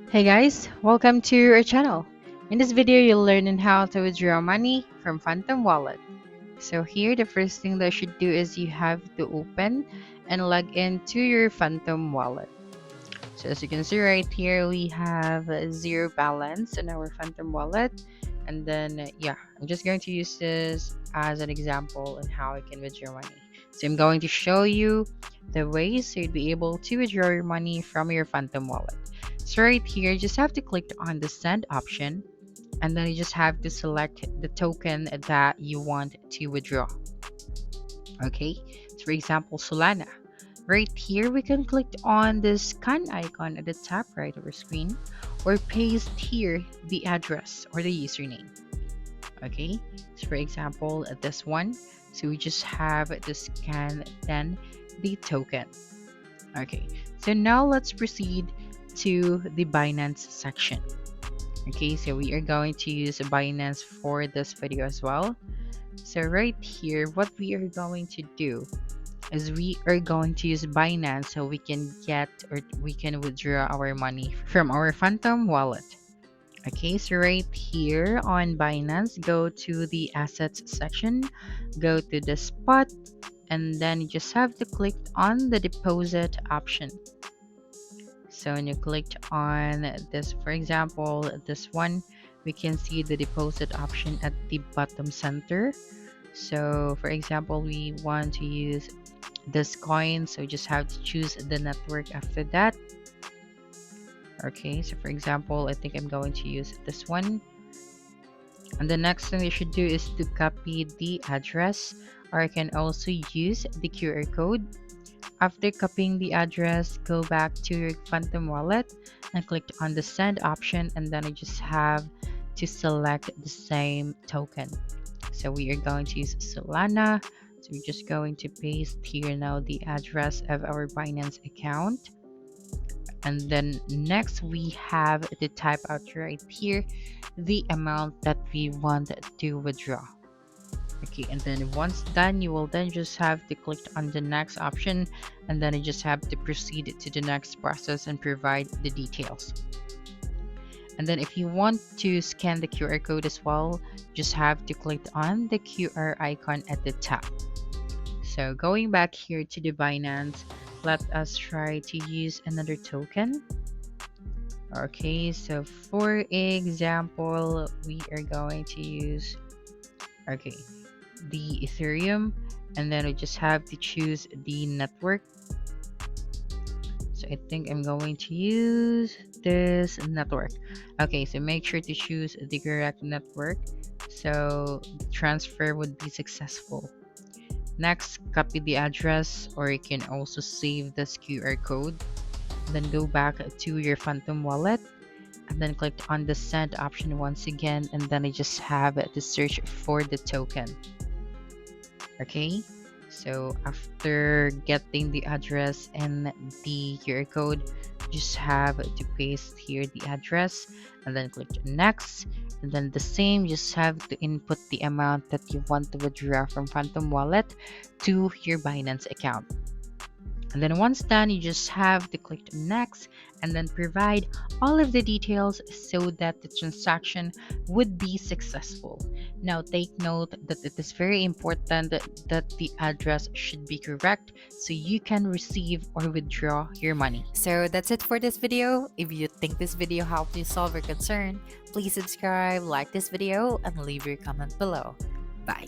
Hey guys, welcome to our channel. In this video, you'll learn on how to withdraw money from Phantom Wallet. So here, the first thing that you should do is you have to open and log into your Phantom Wallet. So as you can see right here, we have zero balance in our Phantom Wallet. And then, I'm just going to use this as an example on how I can withdraw money. So I'm going to show you the ways so you'd be able to withdraw your money from your Phantom Wallet. So right here, you just have to click on the send option, and then you just have to select the token that you want to withdraw. Okay, so for example, Solana. Right here, we can click on the scan icon at the top right of our screen, or paste here the address or the username. Okay, so for example, this one, so we just have to scan then the token. Okay, so now let's proceed to the Binance section. Okay, so we are going to use Binance for this video as well. So right here, what we are going to do is we are going to use Binance so we can get or we can withdraw our money from our Phantom wallet. Okay, so right here on Binance, go to the assets section, go to the spot, and then you just have to click on the deposit option. So when you clicked on this, for example, this one, we can see the deposit option at the bottom center. So for example, we want to use this coin, so you just have to choose the network after that. Okay, so for example, I think I'm going to use this one. And the next thing you should do is to copy the address, or I can also use the QR code. After copying the address, go back to your Phantom wallet and click on the send option, and then you just have to select the same token. So we are going to use Solana. So we're just going to paste here now the address of our Binance account. And then next we have to type out right here the amount that we want to withdraw. Okay, and then once done, you will then just have to click on the next option, and then you just have to proceed to the next process and provide the details. And then if you want to scan the QR code as well, just have to click on the QR icon at the top. So going back here to the Binance, let us try to use another token. Okay, so for example, we are going to use the Ethereum, and then we just have to choose the network. So I think I'm going to use this network. Okay, so make sure to choose the correct network so the transfer would be successful. Next, copy the address, or you can also save this QR code. Then go back to your Phantom wallet, and then click on the send option once again, and then I just have to search for the token. Okay, so after getting the address and the QR code, just have to paste here the address, and then click next, and then the same, just have to input the amount that you want to withdraw from Phantom wallet to your Binance account. And then once done, you just have to click next, and then provide all of the details so that the transaction would be successful. Now take note that it is very important that the address should be correct so you can receive or withdraw your money. So that's it for this video. If you think this video helped you solve your concern, please subscribe, like this video, and leave your comment below. Bye.